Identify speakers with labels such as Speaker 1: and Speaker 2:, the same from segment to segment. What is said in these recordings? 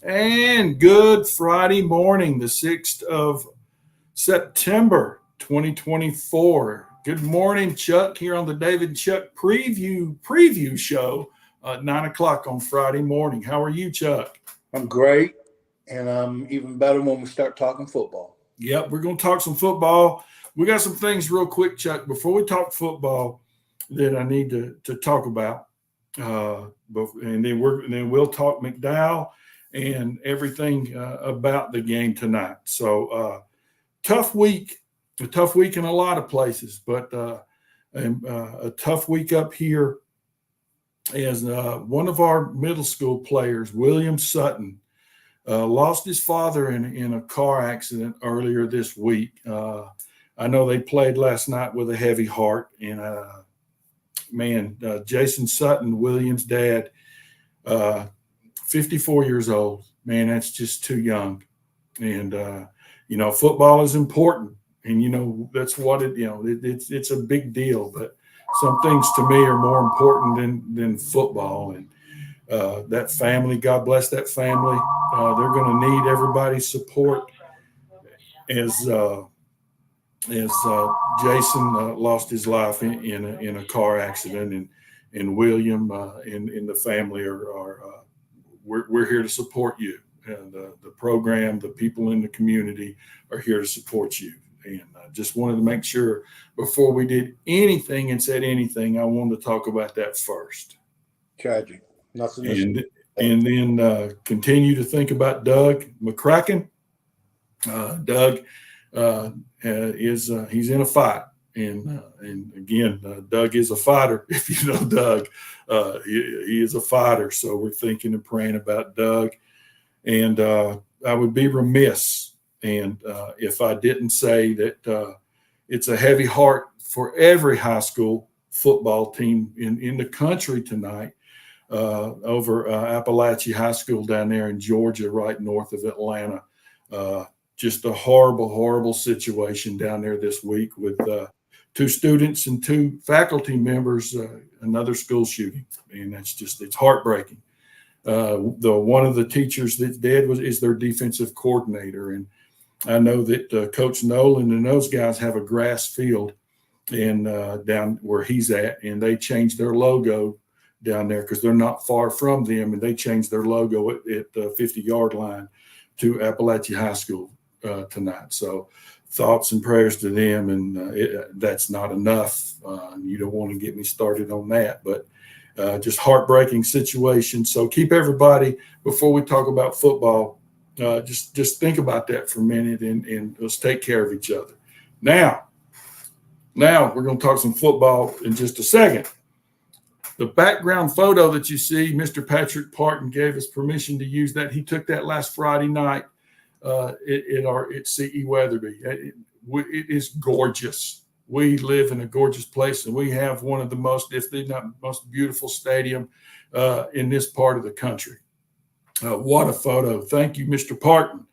Speaker 1: And good Friday morning, the 6th of September, 2024. Good morning, Chuck, here on the David and Chuck preview show at 9 o'clock on Friday morning. How are you, Chuck?
Speaker 2: I'm great, and I'm even better when we start talking football.
Speaker 1: Yep, we're going to talk some football. We got some things real quick, Chuck, before we talk football that I need to talk about. And then we'll talk McDowell and everything about the game tonight. So tough week, a tough week in a lot of places, but a tough week up here as one of our middle school players, William Sutton, lost his father in a car accident earlier this week. I know they played last night with a heavy heart, and Jason Sutton, William's dad, 54 years old. Man, that's just too young. And football is important, and that's what it's a big deal. But some things to me are more important than football. And that family, God bless that family. They're going to need everybody's support as Jason lost his life in a car accident, and William and the family are we're here to support you, and the program, the people in the community are here to support you. And I just wanted to make sure before we did anything and said anything, I wanted to talk about that first.
Speaker 2: Tragic. Nothing.
Speaker 1: And then continue to think about Doug McCracken. Doug he's in a fight, and again, Doug is a fighter. If you know Doug, he is a fighter. So we're thinking and praying about Doug, and I would be remiss and if I didn't say that it's a heavy heart for every high school football team in the country tonight. Over Appalachia High School down there in Georgia, right north of Atlanta. Just a horrible, horrible situation down there this week with 2 students and 2 faculty members, another school shooting. And it's heartbreaking. One of the teachers that's dead is their defensive coordinator. And I know that Coach Nolan and those guys have a grass field and down where he's at, and they changed their logo down there because they're not far from them, and they changed their logo at the 50-yard line to Appalachia High School tonight. So thoughts and prayers to them, and that's not enough. You don't want to get me started on that, but just heartbreaking situation. So keep everybody, before we talk about football, just think about that for a minute, and let's take care of each other. Now we're going to talk some football in just a second. The background photo that you see, Mr. Patrick Parton gave us permission to use that. He took that last Friday night at CE Weatherby. It is gorgeous. We live in a gorgeous place, and we have one of the most, if not most beautiful stadium in this part of the country. What a photo. Thank you, Mr. Parton.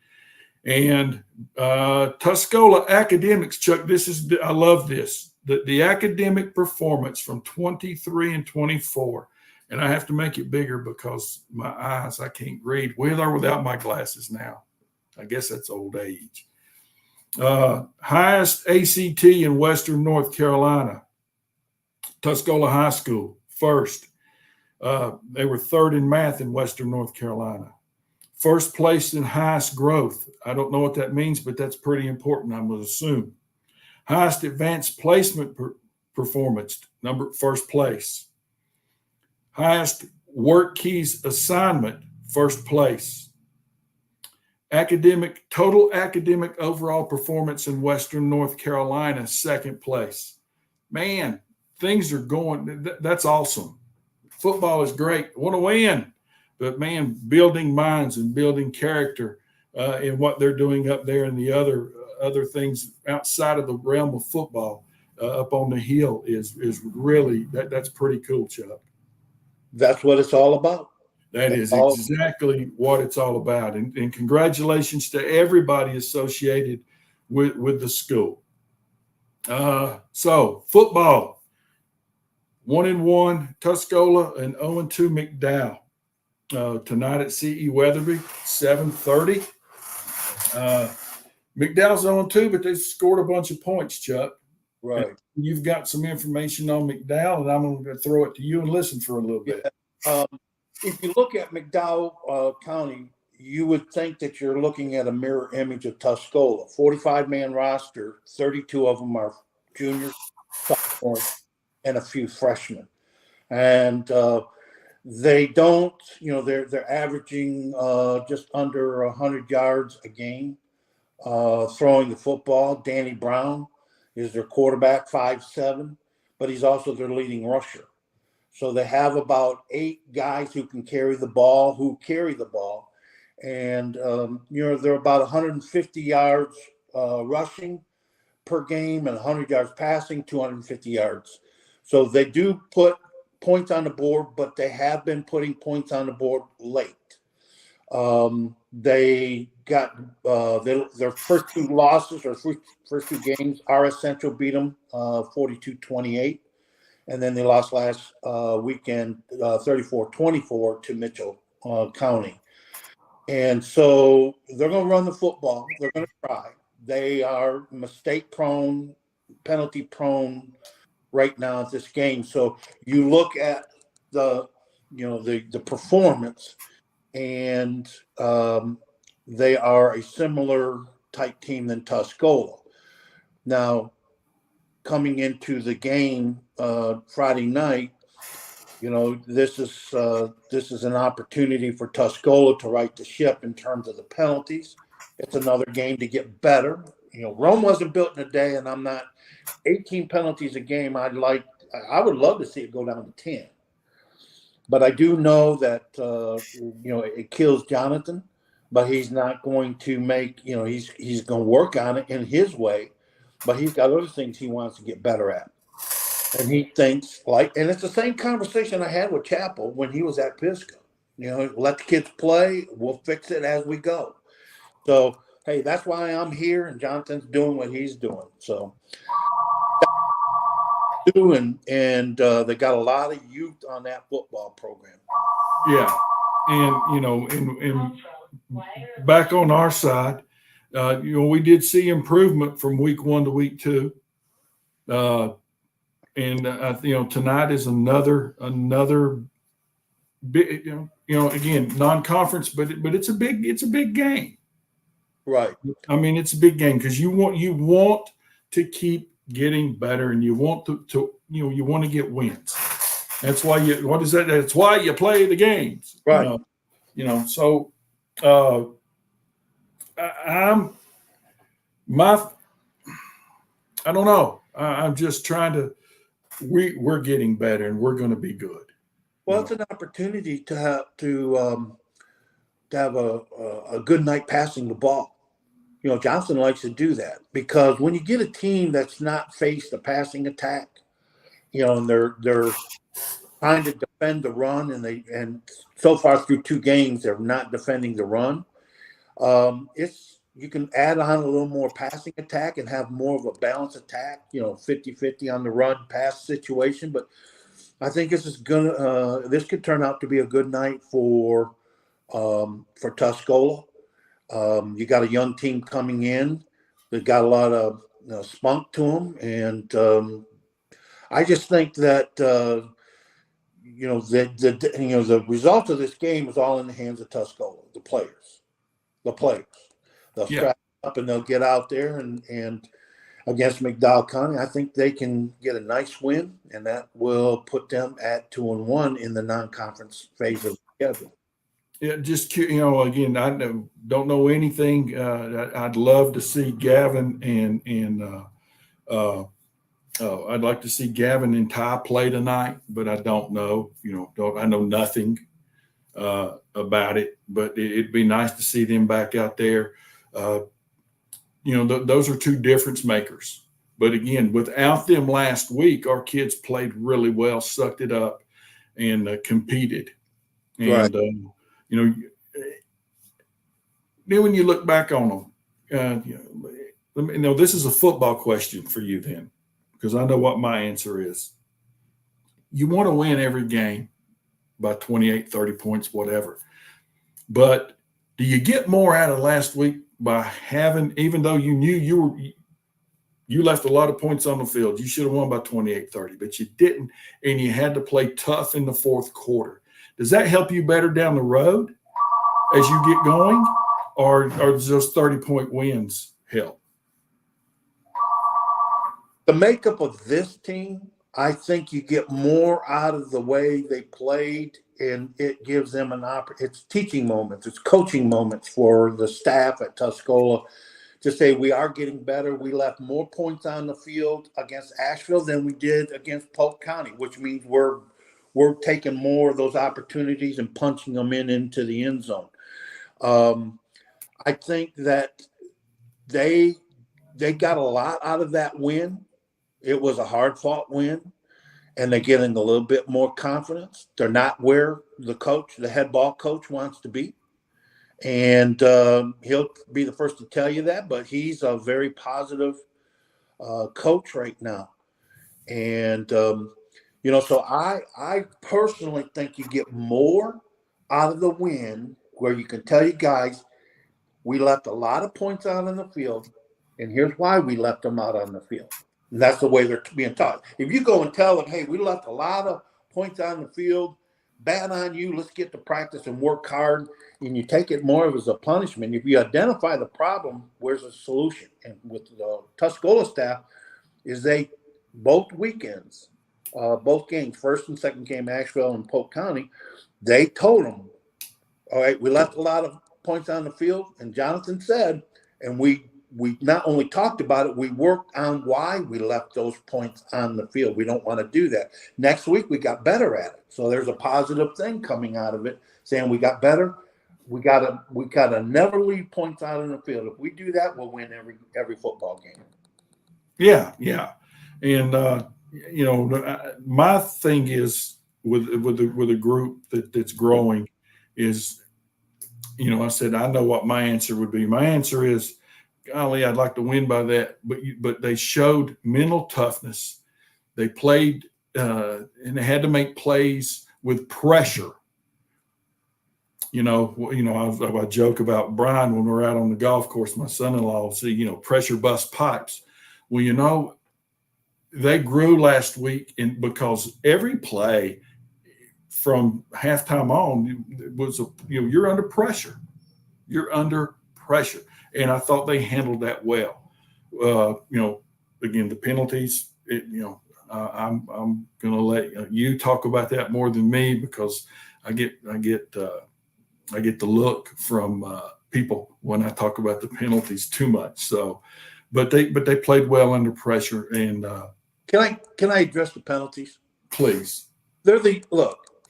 Speaker 1: And Tuscola Academics, Chuck, I love this. The academic performance from 23 and 24, and I have to make it bigger because my eyes, I can't read with or without my glasses now. I guess that's old age. Highest ACT in Western North Carolina, Tuscola High School, first. They were third in math in Western North Carolina. First place in highest growth. I don't know what that means, but that's pretty important, I'm going to assume. Highest advanced placement performance, first place. Highest work keys assignment, first place. Total academic overall performance in Western North Carolina, second place. Man, things are going, that's awesome. Football is great. I want to win. But, man, building minds and building character in what they're doing up there and the other things outside of the realm of football up on the hill is really that's pretty cool, Chuck.
Speaker 2: That's what it's all about.
Speaker 1: That's exactly what it's all about. And congratulations to everybody associated with the school. So football, 1-1 Tuscola and 0-2 McDowell. tonight at CE Weatherby, 7:30. McDowell's on 2, but they scored a bunch of points, Chuck.
Speaker 2: Right.
Speaker 1: And you've got some information on McDowell, and I'm going to throw it to you and listen for a little bit.
Speaker 2: If you look at McDowell County, you would think that you're looking at a mirror image of Tuscola. 45-man roster, 32 of them are juniors, sophomores, and a few freshmen. And they don't, they're averaging just under 100 yards a game throwing the football. Danny Brown is their quarterback, 5'7", but he's also their leading rusher. So they have about 8 guys who can carry the ball, and they're about 150 yards rushing per game and 100 yards passing, 250 yards. So they do put points on the board, but they have been putting points on the board late. They got their first 2 losses or first 2 games. RS Central beat them 42-28. And then they lost last weekend 34-24 to Mitchell County. And so they're going to run the football. They're going to try. They are mistake-prone, penalty-prone right now at this game. So you look at the performance, and they are a similar type team than Tuscola. Now, coming into the game Friday night, this is an opportunity for Tuscola to right the ship in terms of the penalties. It's another game to get better. Rome wasn't built in a day, and I'm not 18 penalties a game. I would love to see it go down to 10. But I do know that it kills Jonathan, but he's not going to make, he's going to work on it in his way, but he's got other things he wants to get better at. And he thinks and it's the same conversation I had with Chappell when he was at Pisco. Let the kids play. We'll fix it as we go. So, hey, that's why I'm here, and Jonathan's doing what he's doing. So, and they got a lot of youth on that football program.
Speaker 1: Yeah, and back on our side, we did see improvement from week 1 to week 2. And tonight is another big, again, non-conference, but it's a big game.
Speaker 2: Right.
Speaker 1: I mean, it's a big game because you want to keep getting better, and you want to you want to get wins. That's why That's why you play the games.
Speaker 2: Right.
Speaker 1: So I don't know. I'm just trying to. We're getting better, and we're going to be good.
Speaker 2: Well, it's an opportunity to have a good night passing the ball. Johnson likes to do that because when you get a team that's not faced a passing attack, and they're trying to defend the run, and so far through 2 games they're not defending the run. You can add on a little more passing attack and have more of a balanced attack, 50-50 on the run pass situation. But I think this could turn out to be a good night for Tuscola. You got a young team coming in. They've got a lot of spunk to them, and I just think that the result of this game is all in the hands of Tuscola, the players. They'll strap up and they'll get out there and against McDowell County. I think they can get a nice win, and that will put them at 2-1 in the non-conference phase of the schedule.
Speaker 1: Yeah, just again, I don't know anything. I'd love to see Gavin and I'd like to see Gavin and Ty play tonight, but I don't know. I know nothing about it. But it'd be nice to see them back out there. Those are 2 difference makers. But again, without them last week, our kids played really well, sucked it up, and competed. And
Speaker 2: right.
Speaker 1: Then when you look back on them, this is a football question for you then, because I know what my answer is. You want to win every game, by 28, 30 points, whatever. But do you get more out of last week by having, even though you knew you left a lot of points on the field, you should have won by 28, 30, but you didn't, and you had to play tough in the fourth quarter. Does that help you better down the road as you get going, or does those 30-point wins help?
Speaker 2: The makeup of this team, I think you get more out of the way they played, and it gives them an opportunity. It's teaching moments, it's coaching moments for the staff at Tuscola to say we are getting better. We left more points on the field against Asheville than we did against Polk County, which means we're taking more of those opportunities and punching them into the end zone. I think that they got a lot out of that win. It was a hard-fought win, and they're getting a little bit more confidence. They're not where the head ball coach wants to be. And he'll be the first to tell you that, but he's a very positive coach right now. And, so I personally think you get more out of the win where you can tell you guys, we left a lot of points out on the field, and here's why we left them out on the field. And that's the way they're being taught. If you go and tell them, hey, we left a lot of points on the field, bad on you, let's get to practice and work hard, and you take it more as a punishment. If you identify the problem, where's the solution? And with the Tuscola staff, is they both weekends, both games, first and second game, Asheville and Polk County, they told them, all right, we left a lot of points on the field, and Jonathan said, and we not only talked about it, we worked on why we left those points on the field. We don't want to do that. Next week, we got better at it. So there's a positive thing coming out of it, saying we got better. We gotta never leave points out on the field. If we do that, we'll win every football game.
Speaker 1: Yeah. And, my thing is with a group that's growing is, I said, I know what my answer would be. My answer is, golly, I'd like to win by that. But they showed mental toughness. They played and they had to make plays with pressure. I joke about Brian when we're out on the golf course. My son-in-law will say, pressure bust pipes. Well, they grew last week, and because every play from halftime on was you're under pressure. You're under pressure. And I thought they handled that well. Again, the penalties, I'm going to let you talk about that more than me, because I get the look from people when I talk about the penalties too much. So, but they played well under pressure. And
Speaker 2: can I address the penalties?
Speaker 1: Please.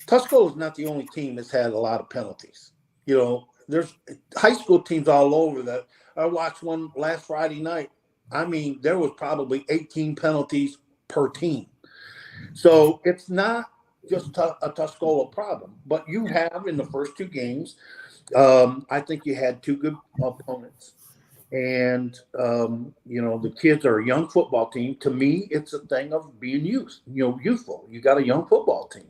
Speaker 2: Tuscola is not the only team that's had a lot of penalties. There's high school teams all over that. I watched one last Friday night. I mean, there was probably 18 penalties per team. So it's not just a Tuscola problem. But you have in the first two games, I think you had two good opponents. And, the kids are a young football team. To me, it's a thing of being youthful. You got a young football team.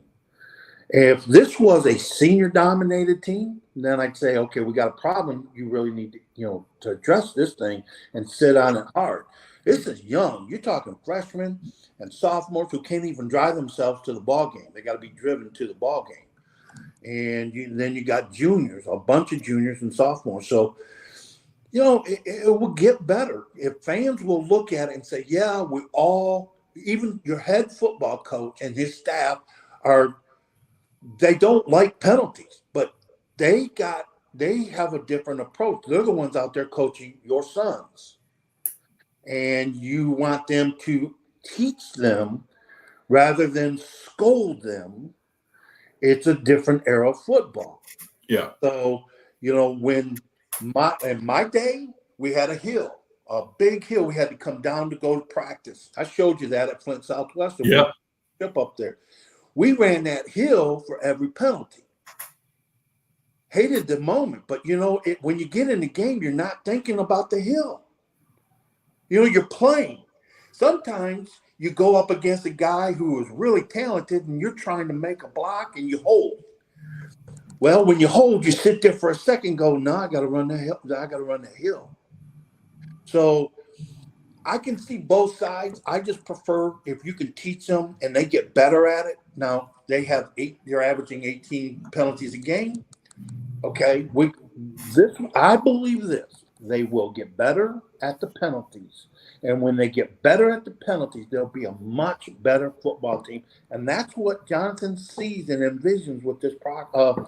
Speaker 2: If this was a senior-dominated team, then I'd say, okay, we got a problem. You really need to address this thing and sit on it hard. This is young. You're talking freshmen and sophomores who can't even drive themselves to the ball game. They got to be driven to the ball game. And then you got juniors, a bunch of juniors and sophomores. So, it will get better if fans will look at it and say, yeah, even your head football coach and his staff they don't like penalties, but they have a different approach. They're the ones out there coaching your sons, and you want them to teach them rather than scold them. It's a different era of football.
Speaker 1: Yeah.
Speaker 2: So, when in my day, we had a big hill we had to come down to go to practice. I showed you that at Flint Southwestern.
Speaker 1: Yeah.
Speaker 2: Trip up there. We ran that hill for every penalty. Hated the moment, but when you get in the game, you're not thinking about the hill. You're playing. Sometimes you go up against a guy who is really talented and you're trying to make a block and you hold. Well, when you hold, you sit there for a second, go, no, I got to run the hill. I got to run that hill. So I can see both sides. I just prefer if you can teach them and they get better at it. Now they're averaging 18 penalties a game. Okay, I believe this. They will get better at the penalties, and when they get better at the penalties, they'll be a much better football team. And that's what Jonathan sees and envisions with this program.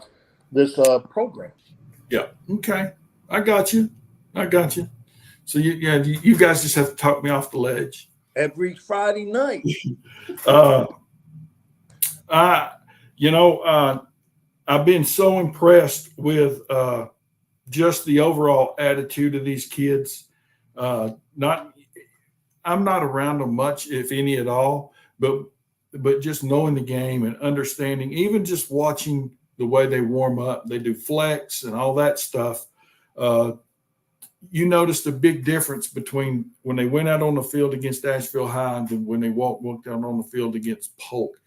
Speaker 1: Yeah. Okay. I got you. So you guys just have to talk me off the ledge.
Speaker 2: Every Friday night.
Speaker 1: uh, I, I've been so impressed with just the overall attitude of these kids. I'm not around them much, if any at all, but just knowing the game and understanding, even just watching the way they warm up, they do flex and all that stuff. You noticed a big difference between when they went out on the field against Asheville High and when they walked out on the field against Polk.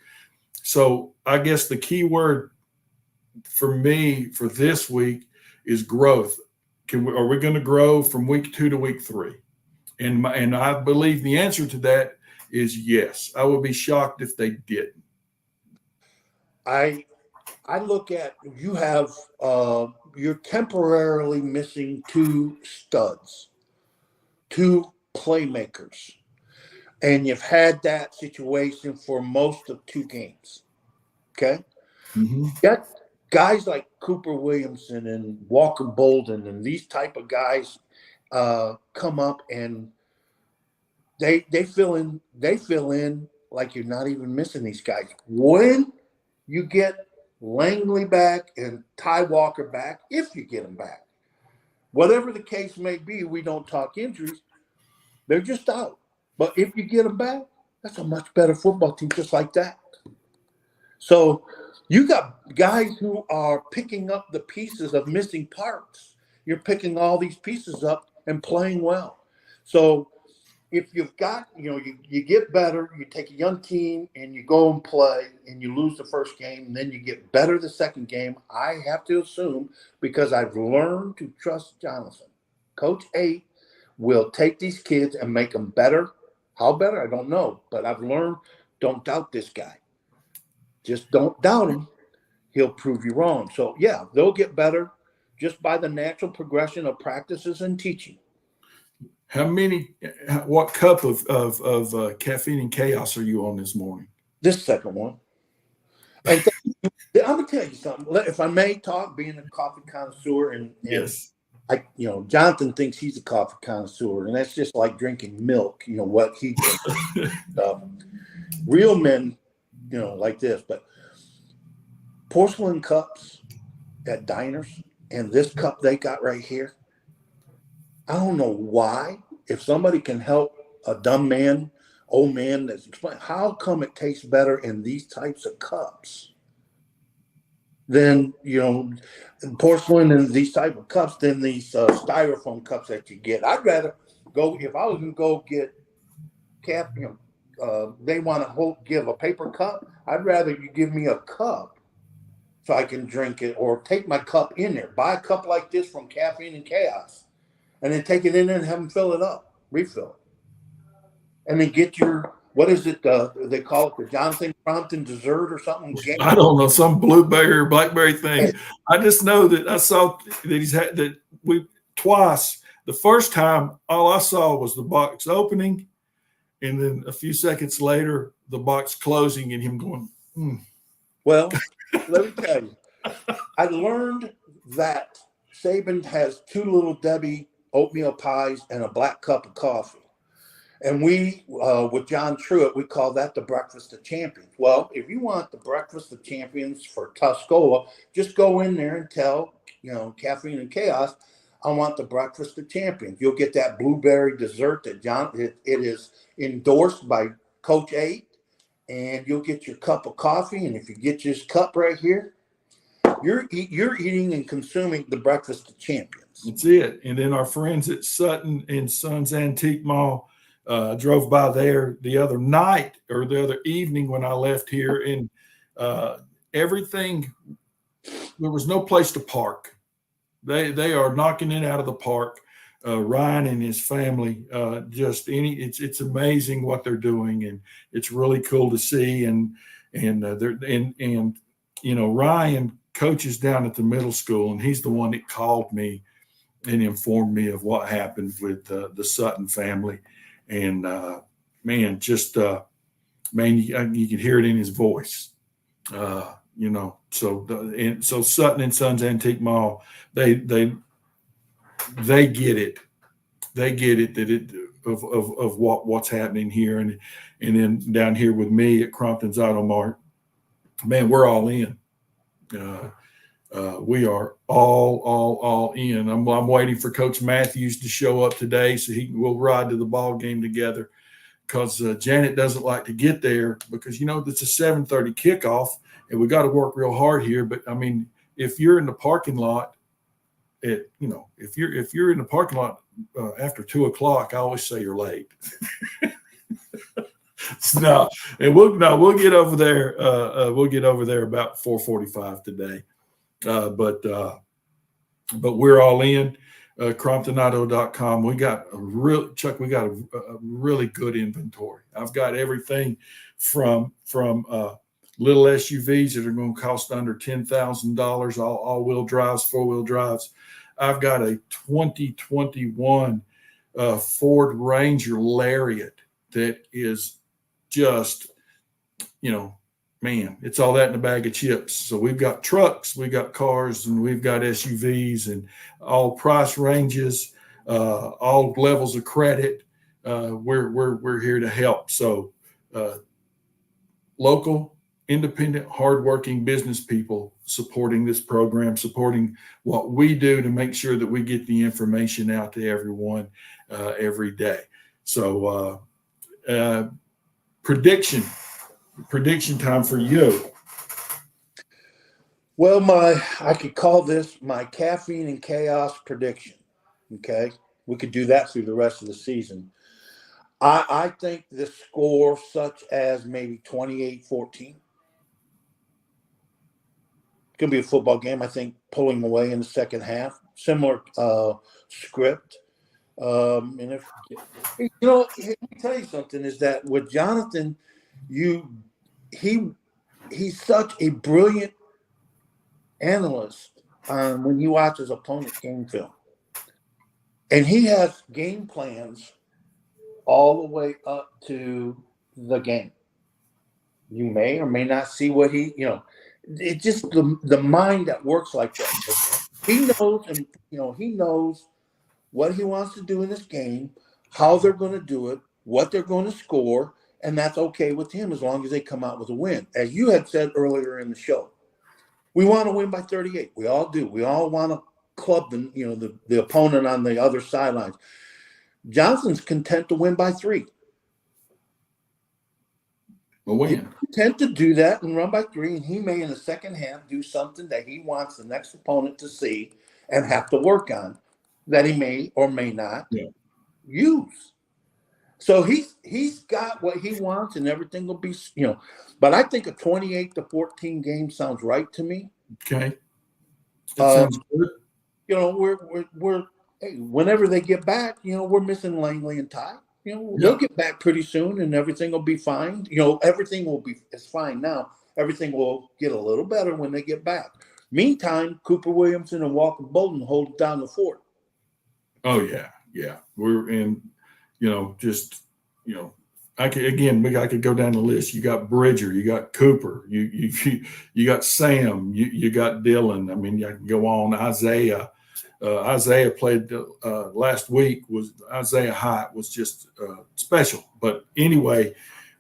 Speaker 1: So I guess the key word for me for this week is growth. Are we going to grow from week 2 to week 3? And I believe the answer to that is yes. I would be shocked if they didn't.
Speaker 2: I look at you have you're temporarily missing 2 studs, 2 playmakers, and you've had that situation for most of 2 games. Okay, got guys like Cooper Williamson and Walker Bolden and these type of guys come up and they fill in like you're not even missing these guys. When you get Langley back and Ty Walker back, if you get them back, whatever the case may be, we don't talk injuries, they're just out. But if you get them back, that's a much better football team just like that. So you got guys who are picking up the pieces of missing parts. You're picking all these pieces up and playing well. So if you've got, you get better, you take a young team and you go and play and you lose the first game and then you get better the second game, I have to assume, because I've learned to trust Jonathan, Coach 8 will take these kids and make them better. How better? I don't know. But I've learned, don't doubt this guy. Just don't doubt him. He'll prove you wrong. So, yeah, they'll get better just by the natural progression of practices and teaching.
Speaker 1: What cup of caffeine and chaos are you on this morning?
Speaker 2: This second one. And I'm going to tell you something. If I may talk, being a coffee connoisseur, and
Speaker 1: yes,
Speaker 2: Jonathan thinks he's a coffee connoisseur, and that's just like drinking milk, what he drinks. Real men, like this, but porcelain cups at diners and this cup they got right here, I don't know why. If somebody can help a dumb man, old man, that's explain how come it tastes better in these types of cups than porcelain and these type of cups than these styrofoam cups that you get. I'd rather go, if I was going to go get they want to give a paper cup, I'd rather you give me a cup so I can drink it, or take my cup in there. Buy a cup like this from Caffeine and Chaos, and then take it in there and have them fill it up, refill it. And then get your, what is it, they call it the Jonathan Crompton dessert or something?
Speaker 1: I don't know, some blueberry or blackberry thing. I just know that I saw that he's had that twice. The first time, all I saw was the box opening, and then a few seconds later, the box closing and him going,
Speaker 2: Well, let me tell you, I learned that Saban has 2 Little Debbie oatmeal pies and a black cup of coffee. And we, with John Truitt, we call that the breakfast of champions. Well, if you want the breakfast of champions for Tuscola, just go in there and tell, Caffeine and Chaos, I want the breakfast of champions. You'll get that blueberry dessert that it is endorsed by Coach 8. And you'll get your cup of coffee. And if you get this cup right here, you're eating and consuming the breakfast of champions.
Speaker 1: That's it. And then our friends at Sutton and Sons Antique Mall, I drove by there the other night or the other evening when I left here, and everything, there was no place to park. They are knocking it out of the park. Ryan and his family, it's amazing what they're doing, and it's really cool to see. And Ryan coaches down at the middle school, and he's the one that called me and informed me of what happened with the Sutton family. And man, you could hear it in his voice. So Sutton and Sons Antique Mall, they get it. They get it of what's happening here, and then down here with me at Crompton's Auto Mart, man, we're all in. We are all in. I'm waiting for Coach Matthews to show up today so we'll ride to the ball game together, because Janet doesn't like to get there because it's a 7:30 kickoff and we got to work real hard here. But I mean, if you're in the parking lot if you're in the parking lot after 2:00, I always say you're late. No, and we'll get over there. We'll get over there about 4:45 today. But we're all in. CromptonAuto.com. We got a really good inventory. I've got everything from little SUVs that are going to cost under $10,000, all-wheel drives, four-wheel drives. I've got a 2021 Ford Ranger Lariat that is just, man, it's all that in a bag of chips. So we've got trucks, we've got cars, and we've got SUVs, and all price ranges, all levels of credit. We're here to help. So local, independent, hardworking business people supporting this program, supporting what we do to make sure that we get the information out to everyone every day. So prediction time for you.
Speaker 2: Well, I could call this my caffeine and chaos prediction. Okay, we could do that through the rest of the season. I think the score, such as maybe 28-14. Going to be a football game. I think pulling away in the second half. Similar script. And if let me tell you something, is that with Jonathan, he's such a brilliant analyst when he watches opponent game film, and he has game plans all the way up to the game. You may or may not see what it's just the mind that works like that. He knows, and he knows what he wants to do in this game, how they're going to do it, what they're going to score, and that's okay with him as long as they come out with a win. As you had said earlier in the show, we want to win by 38. We all do. We all want to club the opponent on the other sidelines. Johnson's content to win by 3.
Speaker 1: A win.
Speaker 2: He's content to do that and run by 3, and he may in the second half do something that he wants the next opponent to see and have to work on, that he may or may not use. So he's got what he wants, and everything will be, But I think a 28-14 game sounds right to me.
Speaker 1: Okay, that sounds good.
Speaker 2: We're whenever they get back, we're missing Langley and Ty. They'll get back pretty soon, and everything will be fine. Everything will be. It's fine now. Everything will get a little better when they get back. Meantime, Cooper Williamson and Walker Bolden hold down the fort.
Speaker 1: Oh yeah. We're in. I could go down the list. You got Bridger, you got Cooper, you got Sam, you got Dylan. I mean, I can go on. Isaiah. Isaiah played last week. Isaiah Hyatt was just special. But anyway,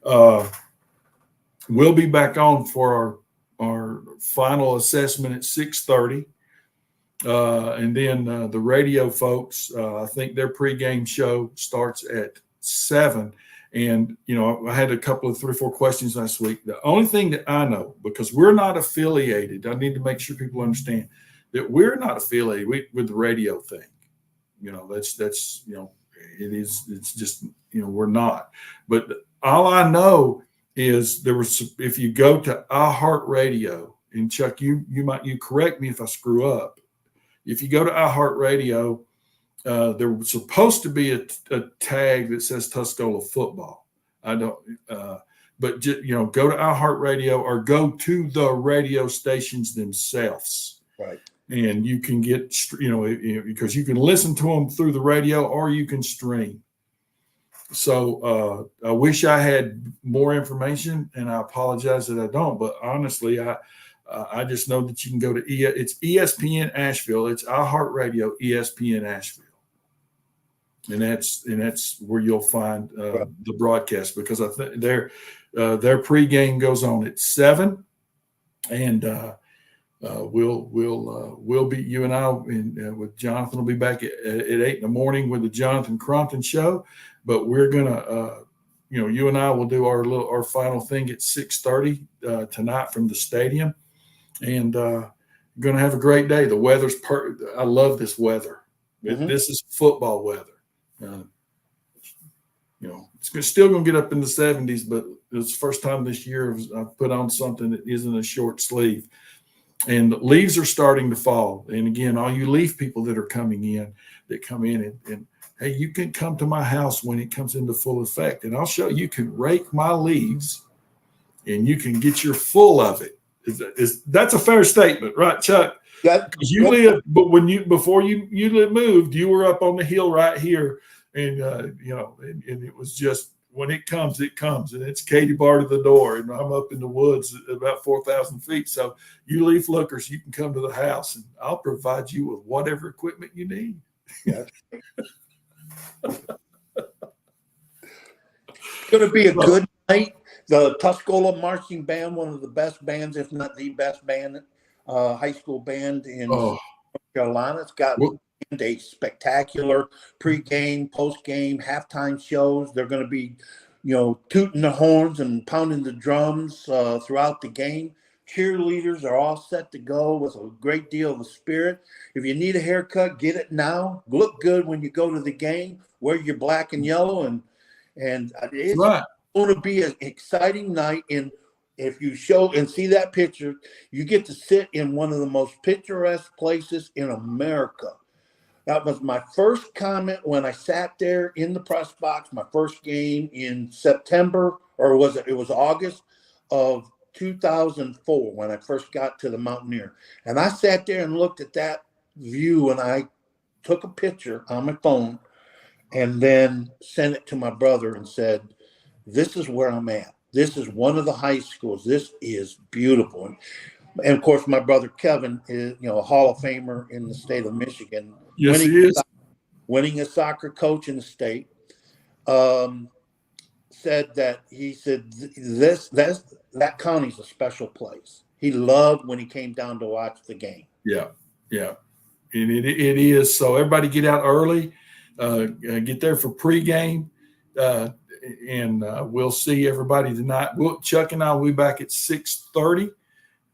Speaker 1: we'll be back on for our final assessment at 6:30. And then the radio folks, I think their pregame show starts at 7. And, I had a couple of 3 or 4 questions last week. The only thing that I know, because we're not affiliated, I need to make sure people understand that we're not affiliated with the radio thing. That's It's just, we're not. But all I know is if you go to iHeartRadio, and Chuck, you correct me if I screw up. If you go to iHeartRadio, there was supposed to be a tag that says Tuscola football. I don't, but go to iHeartRadio or go to the radio stations themselves.
Speaker 2: Right.
Speaker 1: And you can get, because you can listen to them through the radio or you can stream. So I wish I had more information, and I apologize that I don't. But honestly, I just know that you can go to it's ESPN Asheville. It's iHeartRadio ESPN Asheville, and that's where you'll find the broadcast, because I think their pregame goes on at 7, and we'll be, you and I and with Jonathan will be back at 8 in the morning with the Jonathan Crompton Show. But we're gonna, you and I will do our final thing at 6:30 tonight from the stadium, and gonna have a great day. The weather's I love this weather. Mm-hmm. This is football weather. It's still gonna get up in the 70s, but it's the first time this year I've put on something that isn't a short sleeve. And leaves are starting to fall. And again, all you leaf people that are coming in, and hey, you can come to my house when it comes into full effect, and I'll show you can rake my leaves, and you can get your full of it. That's a fair statement, right, Chuck? But before you moved, you were up on the hill right here, and and it was just, when it comes, and it's Katie bar to the door, and I'm up in the woods at about 4,000 feet. So you leaf lookers, you can come to the house, and I'll provide you with whatever equipment you need.
Speaker 2: Yeah. It's going to be a good night. The Tuscola Marching Band, one of the best bands, if not the best band, high school band in North Carolina. It's got a spectacular pregame, postgame, halftime shows. They're going to be, tooting the horns and pounding the drums throughout the game. Cheerleaders are all set to go with a great deal of spirit. If you need a haircut, get it now. Look good when you go to the game. Wear your black and yellow, and it's going to be an exciting night. And if you show and see that picture, you get to sit in one of the most picturesque places in America. That was my first comment when I sat there in the press box, my first game in September, or was it? It was August of 2004 when I first got to the Mountaineer. And I sat there and looked at that view, and I took a picture on my phone and then sent it to my brother and said, this is where I'm at. This is one of the high schools. This is beautiful. And of course, my brother Kevin is, a Hall of Famer in the state of Michigan.
Speaker 1: Yes, he is.
Speaker 2: Winning a soccer coach in the state. Said that that county's a special place. He loved when he came down to watch the game.
Speaker 1: Yeah. And it is. So everybody get out early, get there for pregame, and we'll see everybody tonight. Chuck and I will be back at 6:30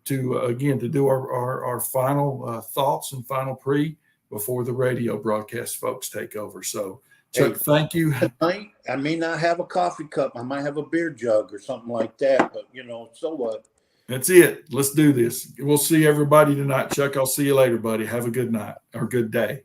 Speaker 1: to do our final thoughts and final before the radio broadcast folks take over. So, Chuck, thank you.
Speaker 2: Tonight, I may not have a coffee cup. I might have a beer jug or something like that, but so what?
Speaker 1: That's it. Let's do this. We'll see everybody tonight. Chuck, I'll see you later, buddy. Have a good night or good day.